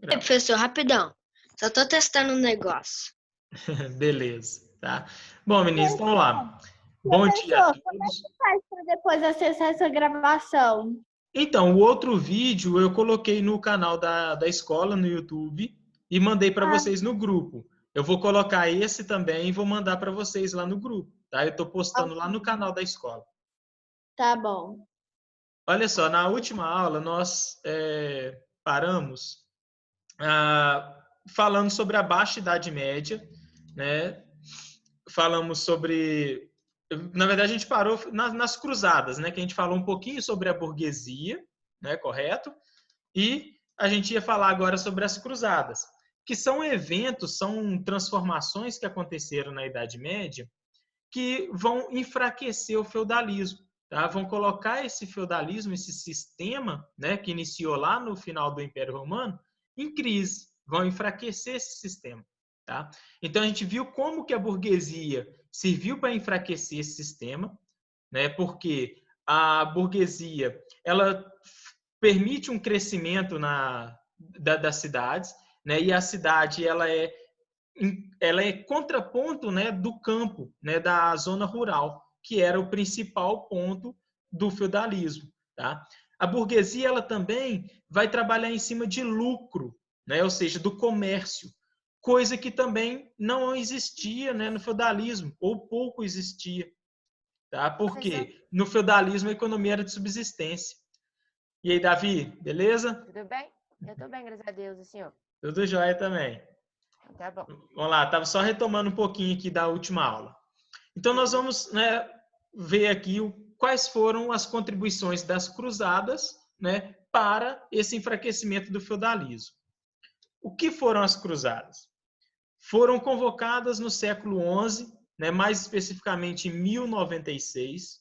Ei, professor, rapidão. Só tô testando um negócio. Beleza, tá? Bom, meninos, então vamos Professor, lá. Bom dia a professor, como é que todos. faz para depois acessar essa gravação? Então, o outro vídeo eu coloquei no canal da escola no YouTube e mandei para Ah, vocês no grupo. Eu vou colocar esse também e vou mandar para vocês lá no grupo, tá? Eu estou postando lá no canal da escola. tá bom. Olha só, na última aula nós paramos falando sobre a Baixa Idade Média, né? Falamos sobre. Na verdade, a gente parou nas cruzadas, né? Que a gente falou um pouquinho sobre a burguesia, né? Correto? E a gente ia falar agora sobre as cruzadas, que são eventos, são transformações que aconteceram na Idade Média que vão enfraquecer o feudalismo. Tá? Vão colocar esse feudalismo, esse sistema, né, que iniciou lá no final do Império Romano, em crise. Vão enfraquecer esse sistema. Tá? Então a gente viu como que a burguesia serviu para enfraquecer esse sistema, né? Porque a burguesia ela permite um crescimento das cidades, né? E a cidade ela é contraponto, né, do campo, né, da zona rural, que era o principal ponto do feudalismo. Tá? A burguesia ela também vai trabalhar em cima de lucro, né, ou seja, do comércio, coisa que também não existia, né, no feudalismo, ou pouco existia. Tá? Professor, Porque no feudalismo a economia era de subsistência. E aí, Davi, beleza? tudo bem? Eu tô bem, graças a Deus, o senhor. Tudo jóia também. Tá bom. Vamos lá, estava só retomando um pouquinho aqui da última aula. Então, nós vamos, né, ver aqui quais foram as contribuições das cruzadas, né, para esse enfraquecimento do feudalismo. O que foram as cruzadas? Foram convocadas no século XI, né, mais especificamente em 1096,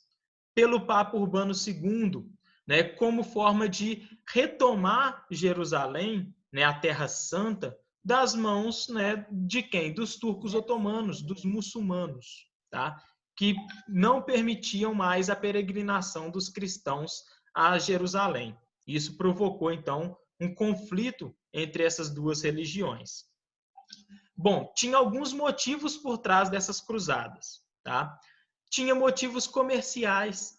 pelo Papa Urbano II, né, como forma de retomar Jerusalém, né, a Terra Santa, das mãos, né, de quem? Dos turcos otomanos, dos muçulmanos, tá? Que não permitiam mais a peregrinação dos cristãos a Jerusalém. Isso provocou, então, um conflito entre essas duas religiões. Bom, tinha alguns motivos por trás dessas cruzadas, tá? Tinha motivos comerciais.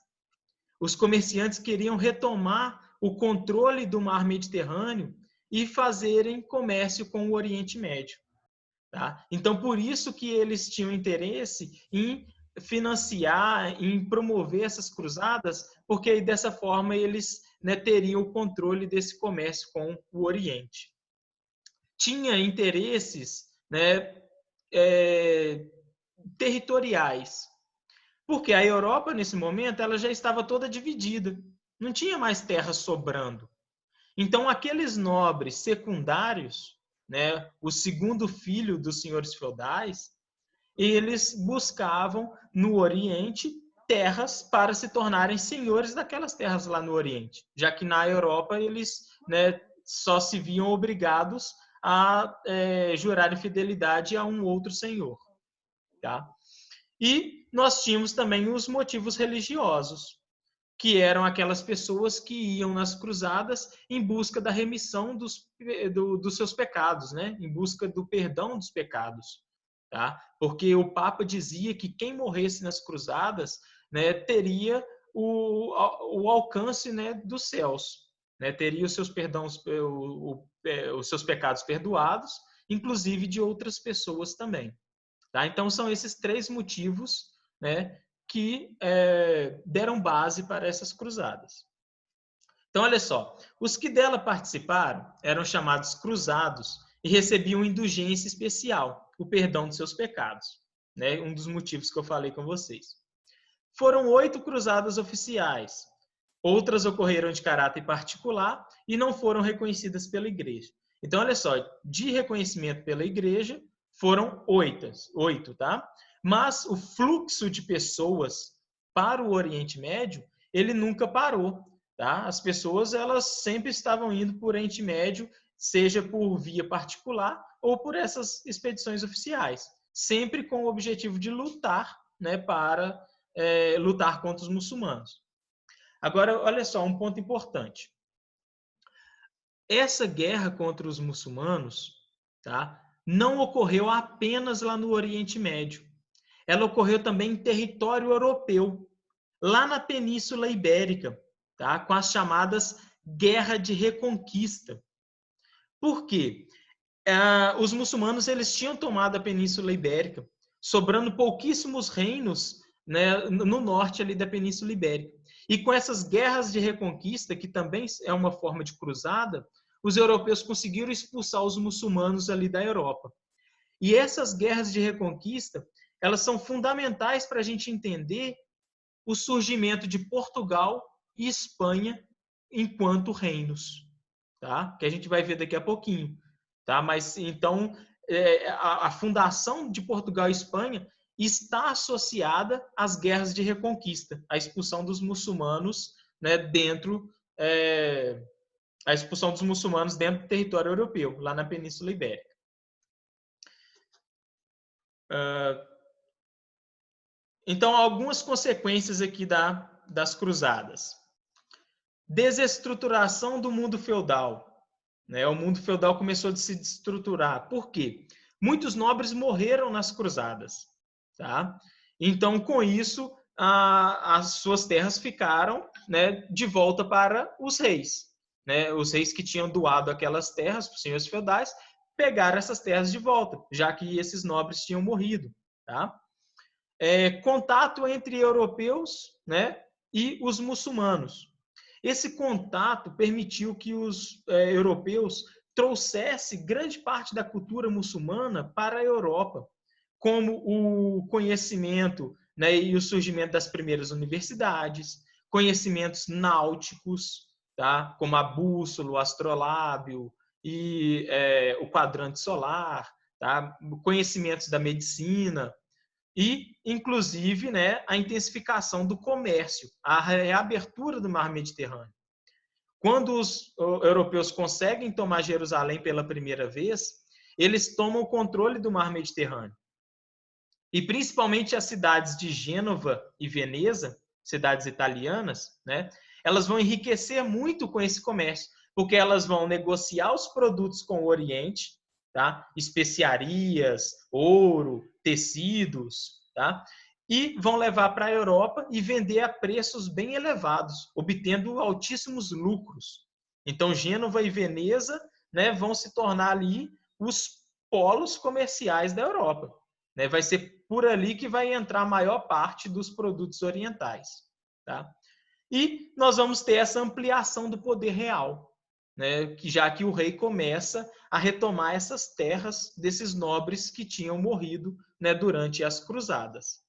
Os comerciantes queriam retomar o controle do mar Mediterrâneo e fazerem comércio com o Oriente Médio. Tá? Então, por isso que eles tinham interesse em financiar, em promover essas cruzadas, porque dessa forma eles, né, teriam o controle desse comércio com o Oriente. Tinha interesses, né, territoriais, porque a Europa, nesse momento, ela já estava toda dividida. Não tinha mais terra sobrando. Então, aqueles nobres secundários, né, o segundo filho dos senhores feudais, eles buscavam no Oriente terras para se tornarem senhores daquelas terras lá no Oriente, já que na Europa eles, né, só se viam obrigados a jurarem fidelidade a um outro senhor. Tá? E nós tínhamos também os motivos religiosos, que eram aquelas pessoas que iam nas cruzadas em busca da remissão dos seus pecados, né? Em busca do perdão dos pecados. Tá? Porque o Papa dizia que quem morresse nas cruzadas, né, teria o alcance, né, dos céus, né? Teria os seus perdões, os seus pecados perdoados, inclusive de outras pessoas também. Tá? Então, são esses três motivos, né, que deram base para essas cruzadas. Então, olha só, os que dela participaram eram chamados cruzados e recebiam indulgência especial, o perdão de seus pecados. Né? Um dos motivos que eu falei com vocês. Foram 8 cruzadas oficiais. Outras ocorreram de caráter particular e não foram reconhecidas pela igreja. Então, olha só, de reconhecimento pela igreja, foram 8, tá? Mas o fluxo de pessoas para o Oriente Médio, ele nunca parou, tá? As pessoas, elas sempre estavam indo por Oriente Médio, seja por via particular ou por essas expedições oficiais, sempre com o objetivo de lutar, né, para lutar contra os muçulmanos. Agora, olha só, um ponto importante. essa guerra contra os muçulmanos, tá, não ocorreu apenas lá no Oriente Médio. Ela ocorreu também em território europeu, lá na Península Ibérica, tá, com as chamadas Guerra de Reconquista. Por quê? Os muçulmanos eles tinham tomado a Península Ibérica, sobrando pouquíssimos reinos, né, no norte ali da Península Ibérica. E com essas guerras de reconquista, que também é uma forma de cruzada, os europeus conseguiram expulsar os muçulmanos ali da Europa. E essas guerras de reconquista, elas são fundamentais para a gente entender o surgimento de Portugal e Espanha enquanto reinos, tá? Que a gente vai ver daqui a pouquinho. Tá? Mas então a fundação de Portugal e Espanha está associada às guerras de reconquista, à expulsão dos muçulmanos, né, a expulsão dos muçulmanos dentro do território europeu, lá na Península Ibérica. Então, algumas consequências aqui das cruzadas. Desestruturação do mundo feudal. O mundo feudal começou a se desestruturar. Por quê? Muitos nobres morreram nas cruzadas. Tá? Então, com isso, as suas terras ficaram, né, de volta para os reis. Né? Os reis que tinham doado aquelas terras para os senhores feudais pegaram essas terras de volta, já que esses nobres tinham morrido. Tá? Contato entre europeus, né, e os muçulmanos. Esse contato permitiu que os europeus trouxessem grande parte da cultura muçulmana para a Europa, como o conhecimento, né, e o surgimento das primeiras universidades, conhecimentos náuticos, tá, como a bússola, o astrolábio e o quadrante solar, tá, conhecimentos da medicina, e, inclusive, né, a intensificação do comércio, a reabertura do mar Mediterrâneo. Quando os europeus conseguem tomar Jerusalém pela primeira vez, eles tomam o controle do mar Mediterrâneo. E, principalmente, as cidades de Gênova e Veneza, cidades italianas, né, elas vão enriquecer muito com esse comércio, porque elas vão negociar os produtos com o Oriente, tá? Especiarias, ouro, tecidos, tá? E vão levar para a Europa e vender a preços bem elevados, obtendo altíssimos lucros. Então, Gênova e Veneza, né, vão se tornar ali os polos comerciais da Europa. Né? Vai ser por ali que vai entrar a maior parte dos produtos orientais. Tá? E nós vamos ter essa ampliação do poder real, né? Já que o rei começa a retomar essas terras desses nobres que tinham morrido, né, durante as cruzadas.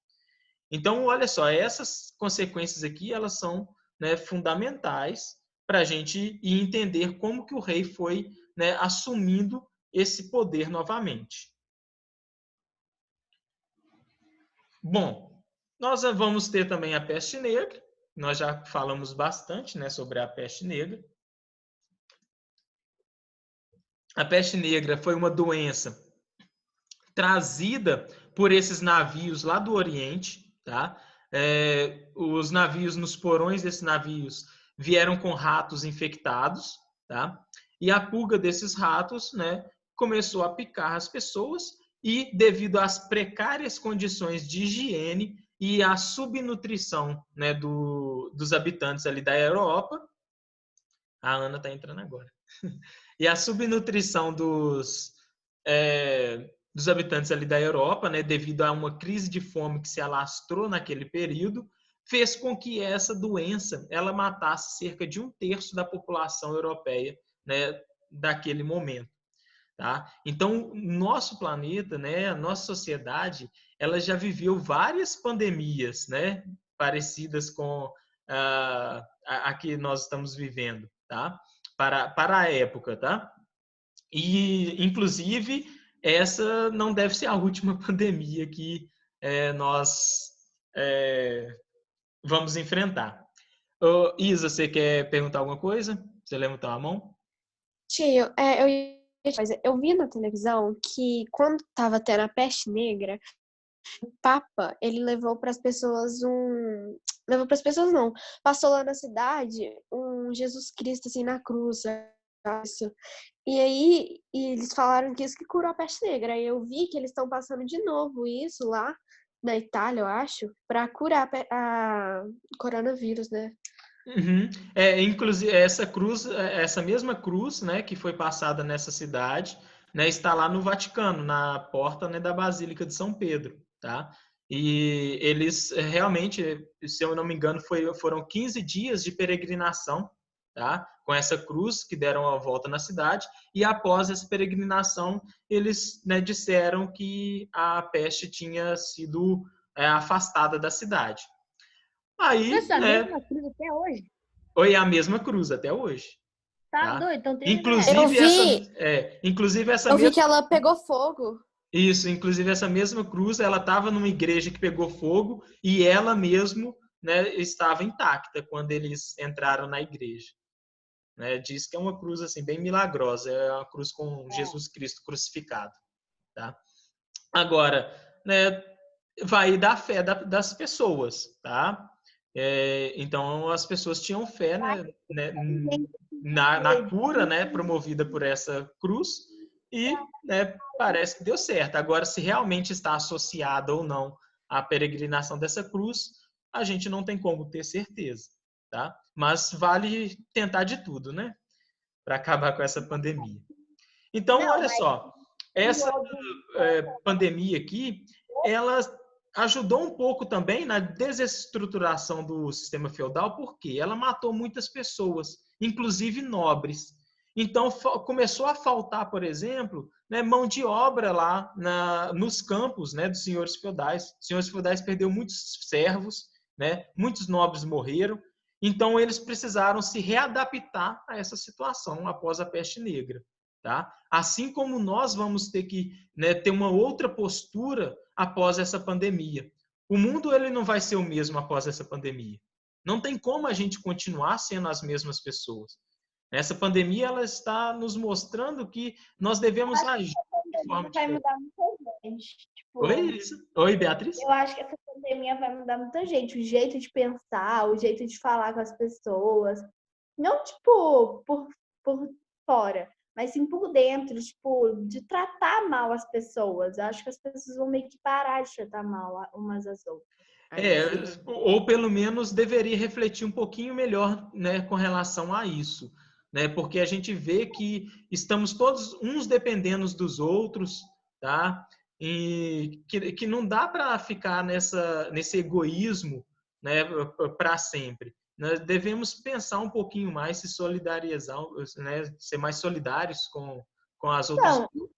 Então, olha só, essas consequências aqui, elas são, né, fundamentais para a gente entender como que o rei foi, né, assumindo esse poder novamente. Bom, nós vamos ter também a peste negra. Nós já falamos bastante, né, sobre a peste negra. A peste negra foi uma doença trazida por esses navios lá do Oriente, tá? Os navios, nos porões desses navios, vieram com ratos infectados, tá? E a pulga desses ratos, né, começou a picar as pessoas e, devido às precárias condições de higiene e à subnutrição, né, dos habitantes ali da Europa, a Ana está entrando agora, e a subnutrição dos habitantes ali da Europa, né, devido a uma crise de fome que se alastrou naquele período, fez com que essa doença ela matasse cerca de 1/3 da população europeia, né, daquele momento. Tá? Então, nosso planeta, né, a nossa sociedade, ela já viveu várias pandemias, né, parecidas com a que nós estamos vivendo, tá? Para a época, tá? E, inclusive, essa não deve ser a última pandemia que nós vamos enfrentar. Isa, você quer perguntar alguma coisa? Você levantou a mão? Tio, eu vi na televisão que quando estava tendo a peste negra, o Papa, ele levou para as pessoas levou para as pessoas não, passou lá na cidade um Jesus Cristo assim na cruz, isso. E aí, eles falaram que isso que curou a peste negra. Aí eu vi que eles estão passando de novo isso lá na Itália, eu acho, para curar a coronavírus, né? Uhum. Inclusive, essa mesma cruz, né, que foi passada nessa cidade, né, está lá no Vaticano, na porta, né, da Basílica de São Pedro, tá? E eles realmente, se eu não me engano, foram 15 dias de peregrinação, tá? Com essa cruz que deram a volta na cidade, e após essa peregrinação, eles, né, disseram que a peste tinha sido afastada da cidade. Aí, Essa né, mesma cruz até hoje. foi a mesma cruz até hoje, Tá tá? doido, então tem Inclusive essa Eu vi mesma que ela pegou fogo. isso, inclusive essa mesma cruz, ela estava numa igreja que pegou fogo e ela mesmo, né, estava intacta quando eles entraram na igreja, né? Diz que é uma cruz assim bem milagrosa, é uma cruz com Jesus Cristo crucificado, tá? Agora, né, vai da fé das pessoas, tá? Então as pessoas tinham fé, né, na cura, né, promovida por essa cruz e, né, parece que deu certo. Agora, se realmente está associada ou não à peregrinação dessa cruz, a gente não tem como ter certeza, tá? Mas vale tentar de tudo, né, para acabar com essa pandemia. Então, olha só, essa pandemia aqui, ela ajudou um pouco também na desestruturação do sistema feudal, porque ela matou muitas pessoas, inclusive nobres. Então, começou a faltar, por exemplo, né, mão de obra lá nos campos, né, dos senhores feudais. Os senhores feudais perderam muitos servos, né, muitos nobres morreram. Então, eles precisaram se readaptar a essa situação após a peste negra. Tá? Assim como nós vamos ter que, né, ter uma outra postura após essa pandemia. O mundo ele não vai ser o mesmo após essa pandemia. Não tem como a gente continuar sendo as mesmas pessoas. Essa pandemia ela está nos mostrando que nós devemos agir de forma Vai diferente. mudar muita gente. Tipo, Oi, Beatriz? eu acho que essa pandemia vai mudar muita gente. O jeito de pensar, o jeito de falar com as pessoas. Não, tipo, por fora, mas sim por dentro, tipo, de tratar mal as pessoas. Eu acho que as pessoas vão meio que parar de tratar mal umas às outras. Ou pelo menos deveria refletir um pouquinho melhor, né, com relação a isso, né? Porque a gente vê que estamos todos uns dependendo dos outros, tá? E que não dá para ficar nesse egoísmo, né, para sempre. Nós devemos pensar um pouquinho mais, se solidarizar, né, ser mais solidários com as outras. Então,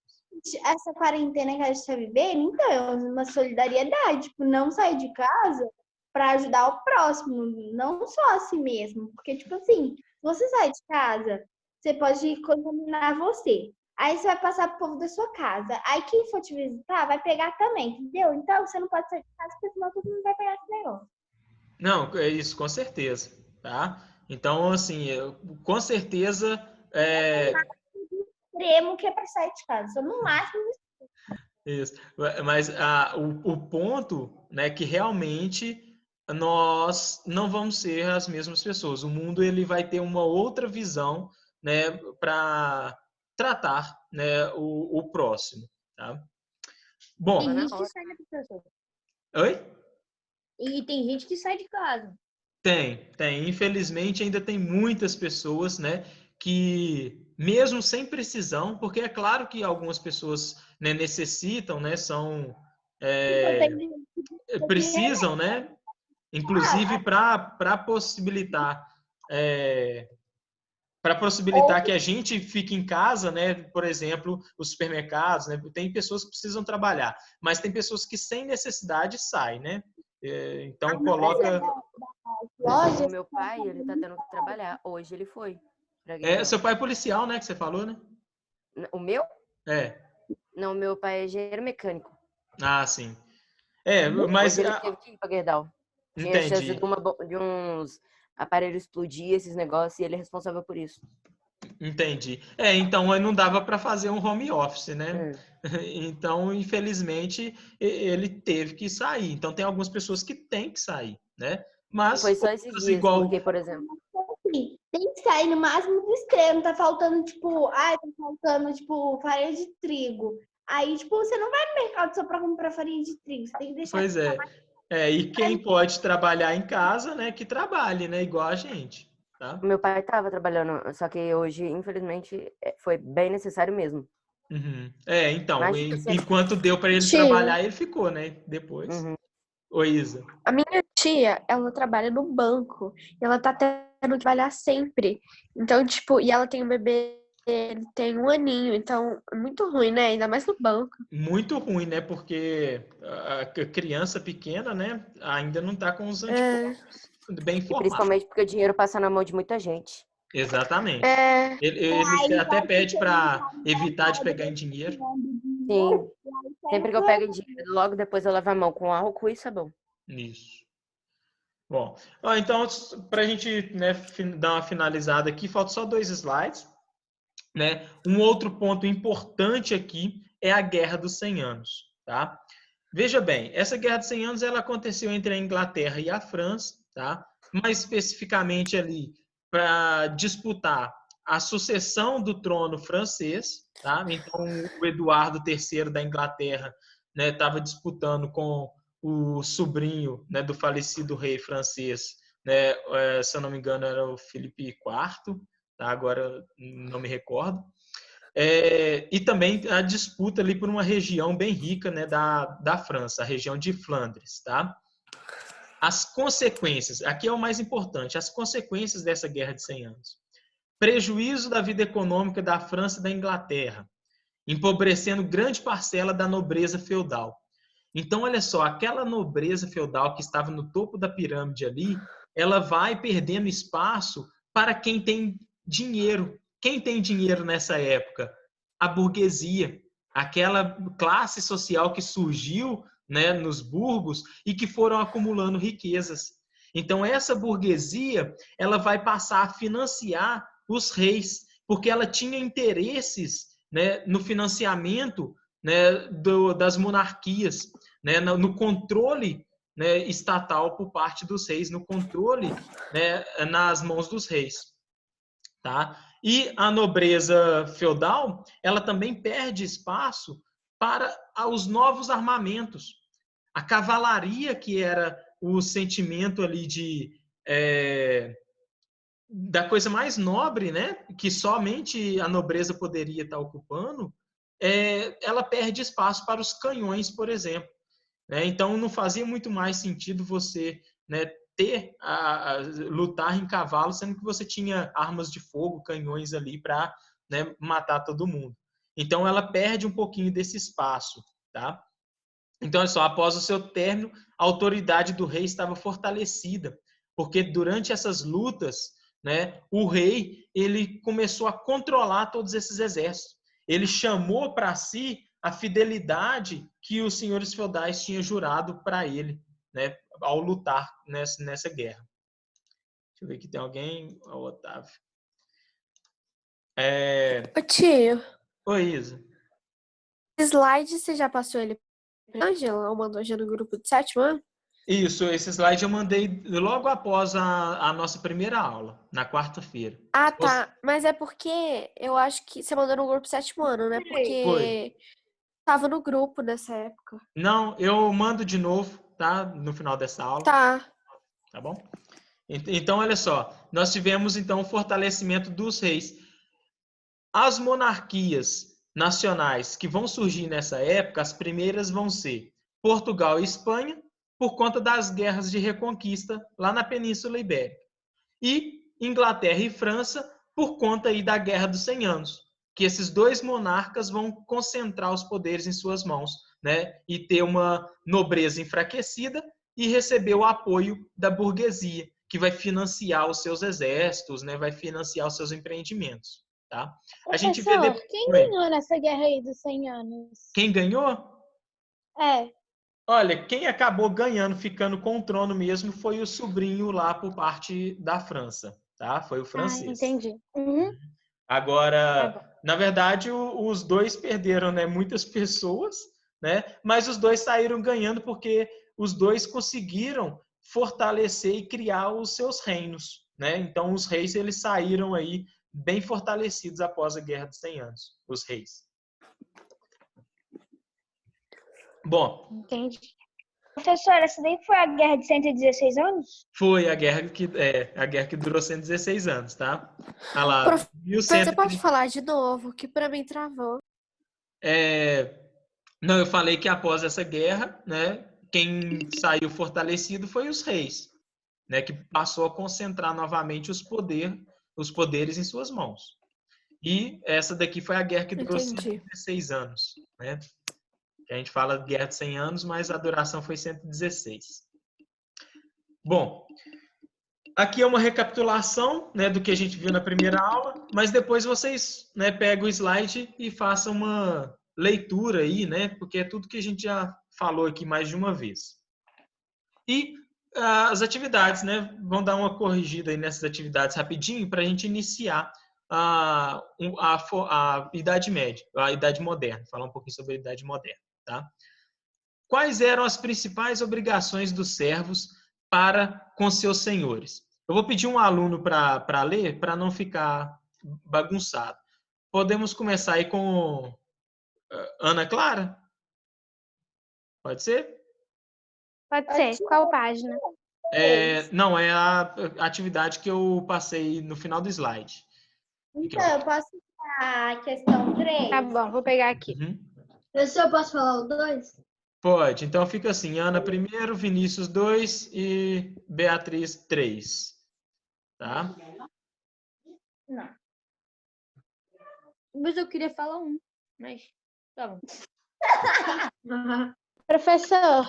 essa quarentena que a gente está vivendo, então, é uma solidariedade, tipo, não sair de casa para ajudar o próximo, não só a si mesmo. Porque, tipo assim, se você sai de casa, você pode contaminar você. Aí você vai passar pro povo da sua casa. Aí quem for te visitar vai pegar também, entendeu? Então você não pode sair de casa, porque senão todo mundo vai pegar esse negócio. Não, é isso, com certeza, tá? Então, assim, com certeza, Extremo que é para sair de casa. Só no máximo. isso. Mas o ponto, né, que realmente nós não vamos ser as mesmas pessoas. O mundo ele vai ter uma outra visão, né, para tratar, né, o próximo, tá? Bom, Tem gente que sai da pessoa. oi? E tem gente que sai de casa. Tem. Infelizmente, ainda tem muitas pessoas, né, que mesmo sem precisão, porque é claro que algumas pessoas, né, necessitam, né, precisam, né, inclusive para possibilitar que a gente fique em casa, né, por exemplo, os supermercados, né, tem pessoas que precisam trabalhar, mas tem pessoas que sem necessidade saem, né? Então coloca. O meu pai, ele tá tendo que trabalhar. Hoje ele foi. Seu pai é policial, né, que você falou, né? O meu? É. Não, meu pai é engenheiro mecânico. Ah, sim. Mas... Hoje ele teve que ir pra Gerdau. Tinha chance de uns aparelhos explodir, esses negócios, e ele é responsável por isso. Entendi. Então não dava para fazer um home office, né? Então, infelizmente, ele teve que sair. Então, tem algumas pessoas que têm que sair, né? Mas Foi só esses dias, porque, por exemplo... Tem que sair no máximo do extremo. Tá faltando, farinha de trigo. Aí, tipo, você não vai no mercado só pra comprar farinha de trigo. Você tem que deixar. Pois é. E quem pode trabalhar em casa, né, que trabalhe, né, igual a gente, tá? Meu pai estava trabalhando, só que hoje, infelizmente, foi bem necessário mesmo. Uhum. Então, Mas você... enquanto deu para ele Tio. trabalhar, ele ficou, né, depois. Uhum. Oi, Isa. A minha tia, ela trabalha no banco e ela tá tendo que trabalhar sempre. Então, tipo, e ela tem um bebê, ele tem 1 aninho, então é muito ruim, né? Ainda mais no banco. Muito ruim, né, porque a criança pequena, né, ainda não tá com os anticorpos bem E formados. principalmente porque o dinheiro passa na mão de muita gente. Exatamente. É, Eles Aí até vai pedem ficar para engraçado, evitar de engraçado, pegar em dinheiro. Sim. aí Sempre que eu pego dinheiro, logo depois eu lavo a mão com álcool e sabão. Isso. Bom, então, para a gente, né, dar uma finalizada aqui, faltam só 2 slides. Né? Um outro ponto importante aqui é a Guerra dos 100 Anos. Tá? Veja bem, essa Guerra dos 100 Anos ela aconteceu entre a Inglaterra e a França, tá? Mais especificamente ali para disputar a sucessão do trono francês. Tá? Então, o Eduardo III da Inglaterra estava disputando com o sobrinho, né, do falecido rei francês, né, se eu não me engano era o Felipe IV, tá? Agora não me recordo. E também a disputa ali por uma região bem rica, né, da França, a região de Flandres. Tá? As consequências, aqui é o mais importante, as consequências dessa Guerra de 100 Anos. Prejuízo da vida econômica da França e da Inglaterra, empobrecendo grande parcela da nobreza feudal. Então, olha só, aquela nobreza feudal que estava no topo da pirâmide ali, ela vai perdendo espaço para quem tem dinheiro. Quem tem dinheiro nessa época? A burguesia, aquela classe social que surgiu, né, nos burgos e que foram acumulando riquezas. Então, essa burguesia, ela vai passar a financiar os reis, porque ela tinha interesses, né, no financiamento, né, das monarquias, né, no controle, né, estatal por parte dos reis, no controle, né, nas mãos dos reis. Tá? E a nobreza feudal, ela também perde espaço para os novos armamentos. A cavalaria, que era o sentimento ali da coisa mais nobre, né, que somente a nobreza poderia estar ocupando, ela perde espaço para os canhões, por exemplo. Né? Então, não fazia muito mais sentido você, né, lutar em cavalo, sendo que você tinha armas de fogo, canhões ali para, né, matar todo mundo. Então, ela perde um pouquinho desse espaço. Tá? Então, olha só, após o seu término, a autoridade do rei estava fortalecida, porque durante essas lutas, né, o rei ele começou a controlar todos esses exércitos. Ele chamou para si a fidelidade que os senhores feudais tinham jurado para ele, né, ao lutar nessa guerra. Deixa eu ver aqui, tem alguém? O Otávio. Ô, tio, Oi, Isa. slide você já passou ele pra Angela ou mandou já no grupo de 7º ano? Isso, esse slide eu mandei logo após a nossa primeira aula, na quarta-feira. Ah, tá. Mas é porque eu acho que você mandou no grupo 7º ano, né? Foi. Porque tava no grupo nessa época. Não, eu mando de novo, tá? No final dessa aula. Tá. Tá bom? Então, olha só. Nós tivemos, então, o fortalecimento dos reis. As monarquias nacionais que vão surgir nessa época, as primeiras vão ser Portugal e Espanha, por conta das guerras de reconquista lá na Península Ibérica. E Inglaterra e França, por conta aí da Guerra dos 100 Anos, que esses dois monarcas vão concentrar os poderes em suas mãos, né? E ter uma nobreza enfraquecida e receber o apoio da burguesia, que vai financiar os seus exércitos, né? Vai financiar os seus empreendimentos. Tá? A gente vê Professor, quem ganhou nessa guerra aí dos 100 anos? Quem ganhou? É. Olha, quem acabou ganhando, ficando com o trono mesmo, foi o sobrinho lá por parte da França, tá? Foi o francês. Entendi. Uhum. Agora, na verdade, os dois perderam, né, muitas pessoas, né? Mas os dois saíram ganhando porque os dois conseguiram fortalecer e criar os seus reinos, né? Então, os reis eles saíram aí bem fortalecidos após a Guerra dos 100 Anos, os reis. Bom, Entendi. Professor, essa daí foi a guerra de 116 anos? foi a guerra que durou 116 anos, tá? Olha lá, Você pode 1130. falar de novo, que pra mim travou. Não, eu falei que após essa guerra, né, quem saiu fortalecido foi os reis, né, que passou a concentrar novamente os poderes em suas mãos. E essa daqui foi a guerra que durou Entendi. 116 anos, né? A gente fala de guerra de 100 anos, mas a duração foi 116. Bom, aqui é uma recapitulação, né, do que a gente viu na primeira aula, mas depois vocês, né, pegam o slide e façam uma leitura aí, né, porque é tudo que a gente já falou aqui mais de uma vez. E as atividades, né, vão dar uma corrigida aí nessas atividades rapidinho para a gente iniciar a Idade Média, a Idade Moderna, falar um pouquinho sobre a Idade Moderna. Tá? Quais eram as principais obrigações dos servos para com seus senhores? Eu vou pedir um aluno para ler, para não ficar bagunçado. Podemos começar aí com Ana Clara? Pode ser? Pode ser. Qual página? Não, é a atividade que eu passei no final do slide. Então, eu posso citar a questão 3? Tá bom, vou pegar aqui. Uhum. Professor, eu posso falar o 2? Pode. Então fica assim, Ana primeiro, Vinícius 2 e Beatriz 3. Tá? Não. Mas eu queria falar um, mas tá bom. Professor,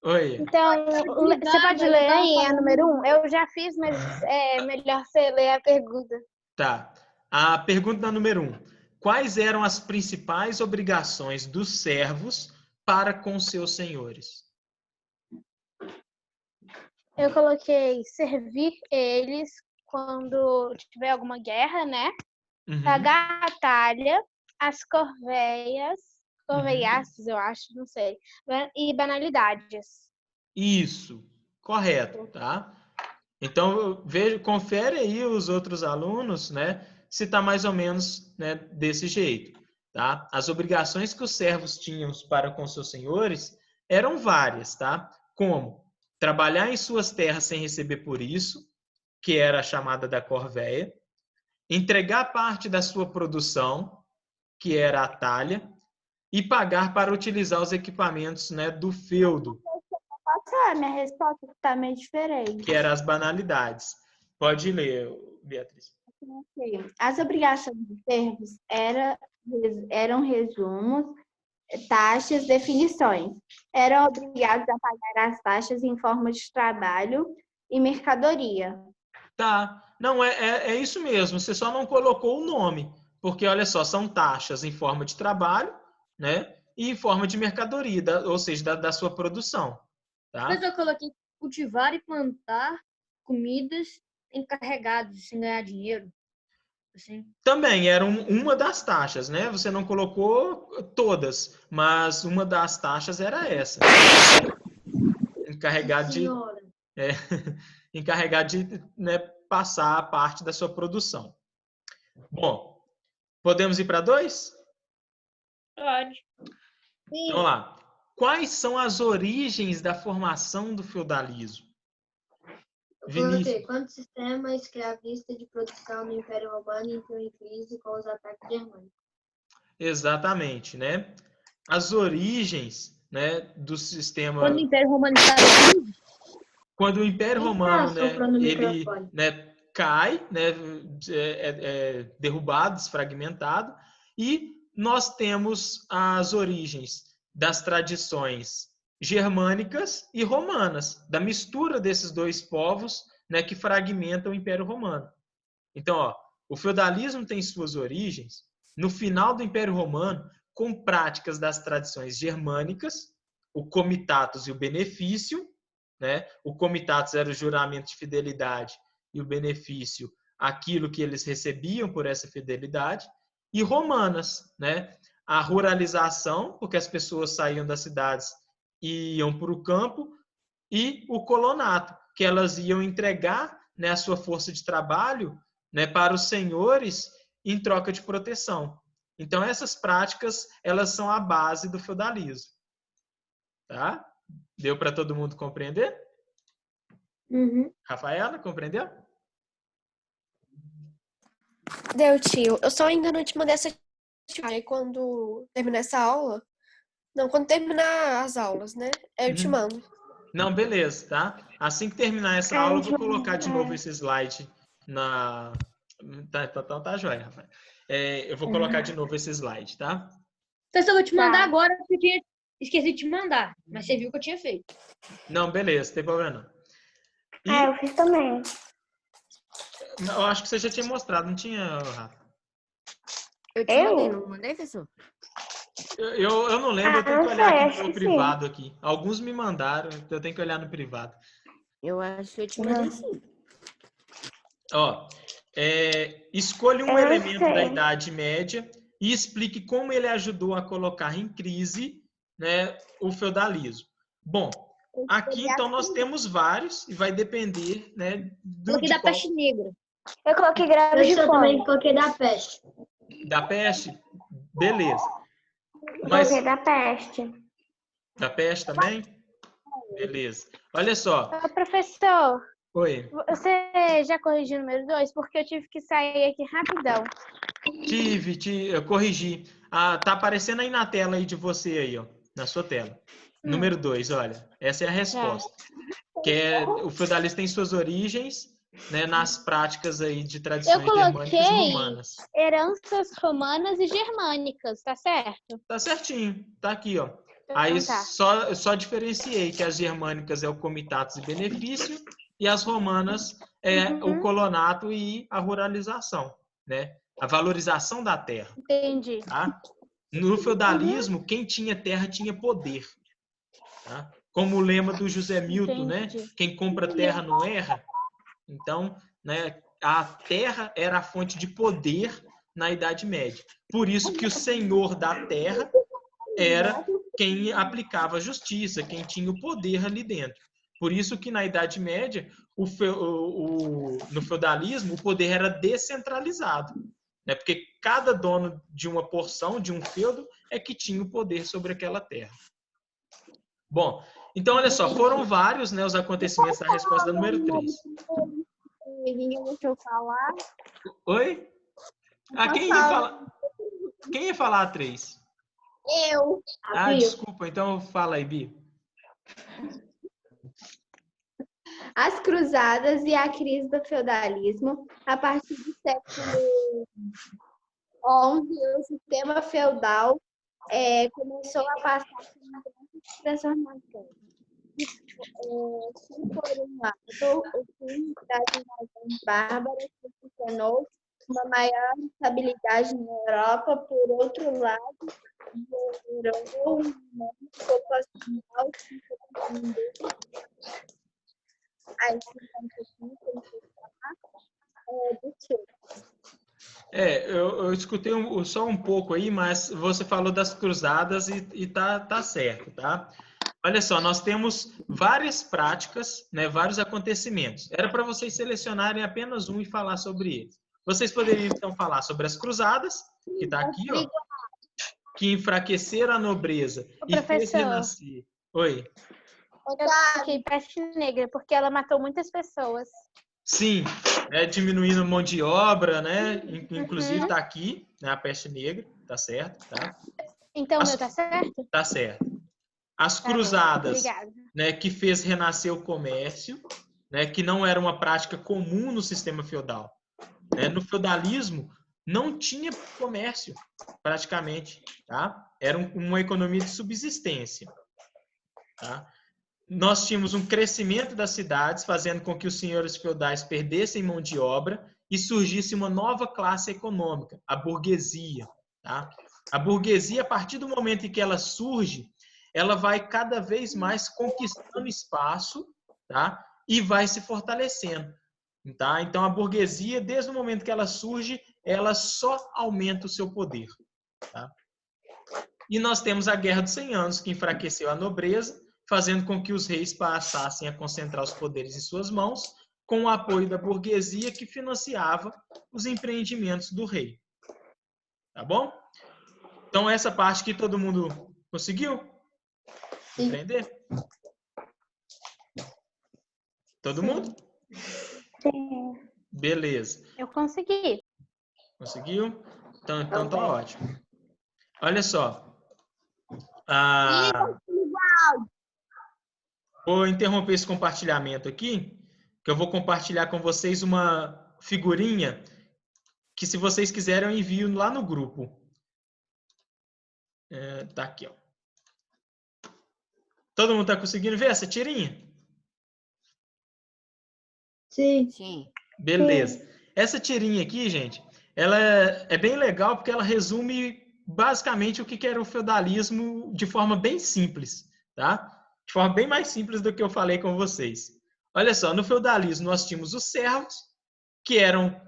Oi. então, você pode ler aí a número 1? Eu já fiz, mas é melhor você ler a pergunta. Tá. A pergunta da número 1. Quais eram as principais obrigações dos servos para com seus senhores? Eu coloquei servir eles quando tiver alguma guerra, né? Uhum. Pagar a talha, as corveiaços, eu acho, não sei, e banalidades. Isso, correto, tá? Então, confere aí os outros alunos, né? Se está mais ou menos, né, desse jeito, tá? As obrigações que os servos tinham para com seus senhores eram várias, tá? Como trabalhar em suas terras sem receber por isso, que era a chamada da corvéia, entregar parte da sua produção, que era a talha, e pagar para utilizar os equipamentos, né, do feudo, Minha resposta está meio diferente. que eram as banalidades. Pode ler, Beatriz. As obrigações dos servos eram resumos, taxas, definições. Eram obrigados a pagar as taxas em forma de trabalho e mercadoria. Tá. Não, é isso mesmo. Você só não colocou o nome. Porque, olha só, são taxas em forma de trabalho, né? E em forma de mercadoria, ou seja, da sua produção. Tá? Mas eu coloquei cultivar e plantar comidas encarregados sem ganhar dinheiro. Assim. Também era uma das taxas, né? Você não colocou todas, mas uma das taxas era essa. Encarregado de né, passar a parte da sua produção. Bom, podemos ir para 2? Pode. Então lá. Quais são as origens da formação do feudalismo? Vinícius. Quando o sistema escravista de produção no Império Romano entrou em crise com os ataques germânicos. Exatamente, né? As origens, né, do sistema... Quando o Império Romano estava em crise? Quando o Império Romano, ele cai, né, é derrubado, desfragmentado, e nós temos as origens das tradições germânicas e romanas, da mistura desses dois povos, né, que fragmentam o Império Romano. Então, ó, o feudalismo tem suas origens no final do Império Romano, com práticas das tradições germânicas, o comitatus e o benefício, né? O comitatus era o juramento de fidelidade e o benefício aquilo que eles recebiam por essa fidelidade, e romanas, né? A ruralização, porque as pessoas saíam das cidades e iam para o campo, e o colonato, que elas iam entregar, né, a sua força de trabalho, né, para os senhores em troca de proteção. Então, essas práticas, elas são a base do feudalismo. Tá? Deu para todo mundo compreender? Uhum. Rafaela, compreendeu? Deu, tio. Eu só ainda não te mandei essa. Aí quando terminar essa aula. Não, quando terminar as aulas, né? Aí eu te mando. Não, beleza, tá? Assim que terminar essa aula, eu vou colocar de novo esse slide na. Tá joia, Rafael. Eu vou colocar de novo esse slide, tá? Então, eu vou te mandar agora, porque eu tinha esqueci de te mandar. Mas você viu que eu tinha feito. Não, beleza, não tem problema não. Eu fiz também. Eu acho que você já tinha mostrado, não tinha, Rafa? Eu te mandei, não mandei, professor? Eu não lembro, eu tenho que não olhar sei, aqui acho no meu que privado aqui. Alguns me mandaram, então eu tenho que olhar no privado. Eu acho que eu te mandei sim. Ó, escolha um elemento da Idade Média e explique como ele ajudou a colocar em crise, né, o feudalismo. Bom, aqui então nós temos vários e vai depender, né, Coloquei da peste negra. Eu coloquei graves de Eu também fome. coloquei da peste. Da peste, beleza. Mas coloquei da peste. Da peste também? Beleza. Olha só. Professor, Oi. você já corrigiu o número 2? Porque eu tive que sair aqui rapidão. Eu corrigi. Tá aparecendo aí na tela aí de você aí, ó, na sua tela. Número 2, olha. Essa é a resposta. O feudalismo tem suas origens, né, nas práticas aí de tradições germânicas e romanas. Heranças romanas e germânicas, tá certo? Tá certinho. Tá aqui, ó. Aí só diferenciei que as germânicas é o comitatus e benefício e as romanas é o colonato e a ruralização, né? A valorização da terra. Entendi. Tá? No feudalismo, quem tinha terra tinha poder. Tá? Como o lema do José Milton, né? Quem compra terra não erra. Então, né, a terra era a fonte de poder na Idade Média. Por isso que o senhor da terra era quem aplicava a justiça, quem tinha o poder ali dentro. Por isso que na Idade Média, no feudalismo, o poder era descentralizado. Né? Porque cada dono de uma porção, de um feudo, é que tinha o poder sobre aquela terra. Bom, então olha só, foram vários, né, os acontecimentos da resposta número 3. Ninguém deixou falar. Oi? Quem ia falar a 3? Eu. Desculpa, então fala aí, Bi. As cruzadas e a crise do feudalismo. A partir do século XI, o sistema feudal começou a passar por uma grande transformação. Se por um lado, o fim das invasões bárbaras proporcionou uma maior estabilidade na Europa, por outro lado, gerou um aumento populacional eu escutei só um pouco aí, mas você falou das cruzadas e tá certo, tá? Olha só, nós temos várias práticas, né, vários acontecimentos. Era para vocês selecionarem apenas um e falar sobre eles. Vocês poderiam, então, falar sobre as cruzadas, que está aqui, ó, que enfraqueceram a nobreza e fez renascer. Oi? Eu coloquei peste negra, porque ela matou muitas pessoas. Sim, diminuindo a mão de obra, né? Inclusive está aqui, né, a peste negra, tá certo, tá? Então, meu tá certo? Tá certo. As cruzadas, né, que fez renascer o comércio, né, que não era uma prática comum no sistema feudal. No feudalismo, não tinha comércio, praticamente. Tá? Era uma economia de subsistência. Tá? Nós tínhamos um crescimento das cidades, fazendo com que os senhores feudais perdessem mão de obra e surgisse uma nova classe econômica, a burguesia. Tá? A burguesia, a partir do momento em que ela surge, ela vai cada vez mais conquistando espaço, tá? E vai se fortalecendo. Tá? Então, a burguesia, desde o momento que ela surge, ela só aumenta o seu poder. Tá? E nós temos a Guerra dos 100 Anos, que enfraqueceu a nobreza, fazendo com que os reis passassem a concentrar os poderes em suas mãos, com o apoio da burguesia que financiava os empreendimentos do rei. Tá bom? Então, essa parte aqui todo mundo conseguiu entender? Todo mundo? Sim. Beleza. Eu consegui. Conseguiu? Então tá ótimo. Olha só. Vou interromper esse compartilhamento aqui, que eu vou compartilhar com vocês uma figurinha que, se vocês quiserem, eu envio lá no grupo. Tá aqui, ó. Todo mundo tá conseguindo ver essa tirinha? Sim. Sim. Beleza. Essa tirinha aqui, gente, ela é bem legal porque ela resume basicamente o que era o feudalismo de forma bem simples, tá? De forma bem mais simples do que eu falei com vocês. Olha só, no feudalismo nós tínhamos os servos, que eram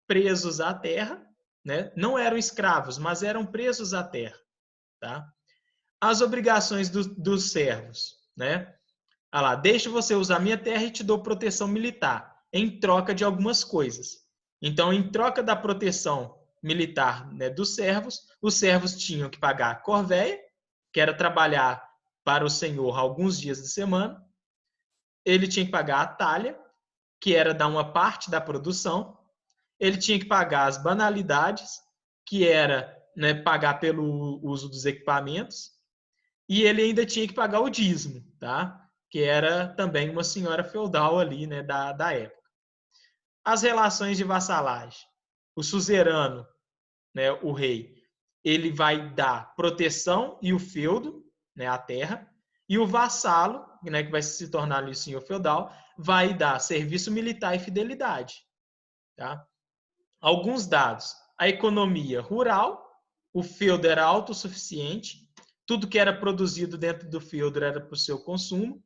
presos à terra, né? Não eram escravos, mas eram presos à terra, tá? As obrigações dos servos, né? Ah lá, deixa você usar minha terra e te dou proteção militar, em troca de algumas coisas. Então, em troca da proteção militar, né, dos servos, os servos tinham que pagar a corvéia, que era trabalhar para o senhor alguns dias de semana. Ele tinha que pagar a talha, que era dar uma parte da produção. Ele tinha que pagar as banalidades, que era, né, pagar pelo uso dos equipamentos. E ele ainda tinha que pagar o dízimo, tá? Que era também uma senhora feudal ali, né, da época. As relações de vassalagem. O suzerano, né, o rei, ele vai dar proteção e o feudo, né, a terra, e o vassalo, né, que vai se tornar ali o senhor feudal, vai dar serviço militar e fidelidade. Tá? Alguns dados. A economia rural, o feudo era autossuficiente, tudo que era produzido dentro do feudo era para o seu consumo.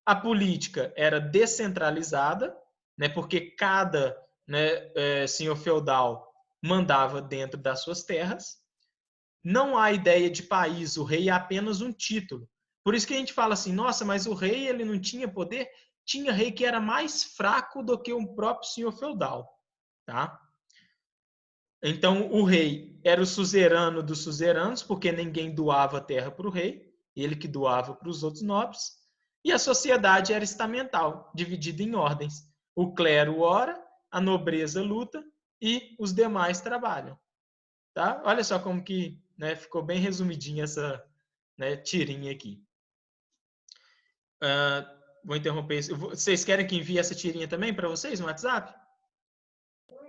A política era descentralizada, né, porque cada, né, senhor feudal mandava dentro das suas terras. Não há ideia de país, o rei é apenas um título. Por isso que a gente fala assim, nossa, mas o rei ele não tinha poder? Tinha rei que era mais fraco do que o próprio senhor feudal. Tá? Então, o rei era o suzerano dos suzeranos, porque ninguém doava terra para o rei, ele que doava para os outros nobres. E a sociedade era estamental, dividida em ordens. O clero ora, a nobreza luta e os demais trabalham. Tá? Olha só como que, né, ficou bem resumidinha essa, né, tirinha aqui. Vou interromper isso. Vocês querem que envie essa tirinha também para vocês no WhatsApp?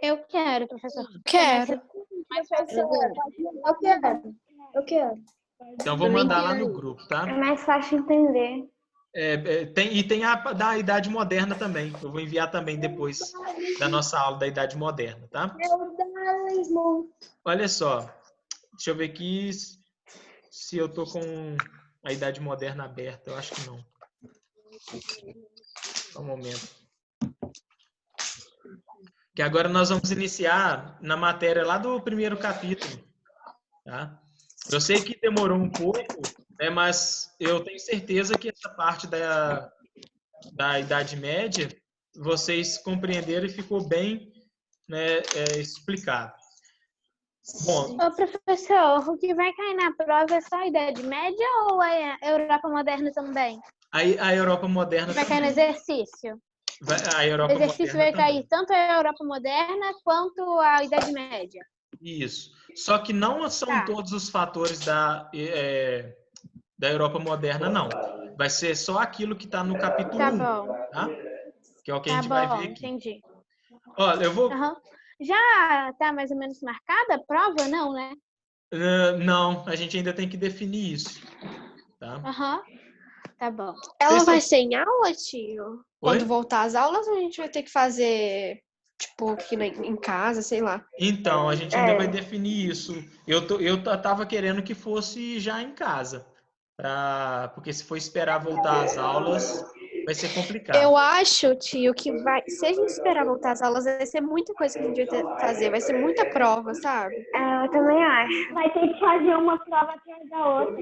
Eu quero, professor. Quero. Eu quero. Então, vou mandar lá no grupo, tá? É mais fácil entender. Tem a da Idade Moderna também. Eu vou enviar também depois da nossa aula da Idade Moderna, tá? Olha só. Deixa eu ver aqui se eu tô com a Idade Moderna aberta. Eu acho que não. Só um momento. Que agora nós vamos iniciar na matéria lá do primeiro capítulo, tá? Eu sei que demorou um pouco, né, mas eu tenho certeza que essa parte da Idade Média vocês compreenderam e ficou bem, né, explicado. Bom, Ô, professor, o que vai cair na prova é só a Idade Média ou é a Europa Moderna também? a Europa Moderna Vai cair no exercício. A Europa O exercício vai cair também. tanto a Europa Moderna quanto a Idade Média. Isso. Só que não são todos os fatores da Europa Moderna, não. Vai ser só aquilo que está no capítulo 1. Bom. Tá? Que é o que a gente vai ver aqui. Entendi. Olha, eu vou... Já está mais ou menos marcada a prova? Não, né? Não, a gente ainda tem que definir isso. Tá? Tá bom. Ela vai ser em aula, tio? Oi? Quando voltar às aulas, a gente vai ter que fazer, tipo, aqui em casa, sei lá. Então, a gente ainda vai definir isso. Eu tava querendo que fosse já em casa. Porque se for esperar voltar às aulas, vai ser complicado. Eu acho, tio, que se a gente esperar voltar às aulas, vai ser muita coisa que a gente vai ter que fazer. Vai ser muita prova, sabe? Eu também acho. Vai ter que fazer uma prova atrás da outra.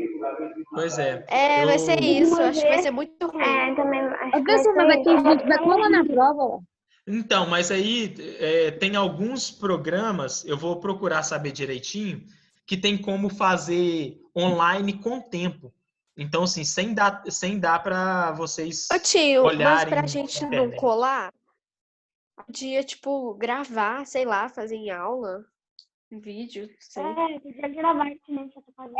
Pois é. Vai ser isso. Acho que vai ser muito ruim. Também acho. Mas aqui a gente vai colar na prova. Então, mas aí tem alguns programas, eu vou procurar saber direitinho, que tem como fazer online com tempo. Então, assim, sem dar para vocês Ô tio, mas olharem pra na gente não internet. colar, podia, tipo, gravar, sei lá, fazer em aula, um vídeo, sei. Podia gravar que nem você tá fazendo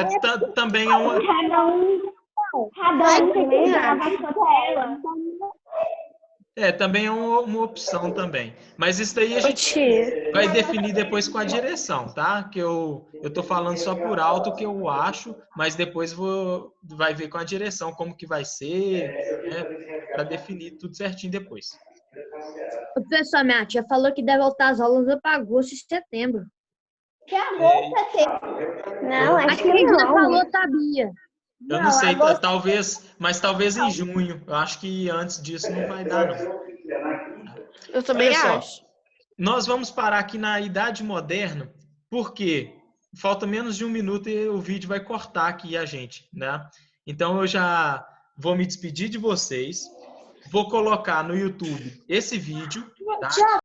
aqui. Também é uma... Cada um tem que gravar sua tela. também é uma opção também. Mas isso daí a Ô gente tio, vai definir depois com a direção, tá? Que eu tô falando só por alto o que eu acho, mas depois vai ver com a direção como que vai ser, né? Para definir tudo certinho depois. Professor, minha tia falou que deve voltar às aulas para agosto e setembro. Que agosto, setembro. Não, Acho acho que a que Regina não. falou, sabia. Eu não sei, talvez em junho. Eu acho que antes disso não vai dar, não. eu também Olha só, acho. nós vamos parar aqui na Idade Moderna, porque falta menos de 1 minuto e o vídeo vai cortar aqui a gente, né? Então eu já vou me despedir de vocês, vou colocar no YouTube esse vídeo, tá?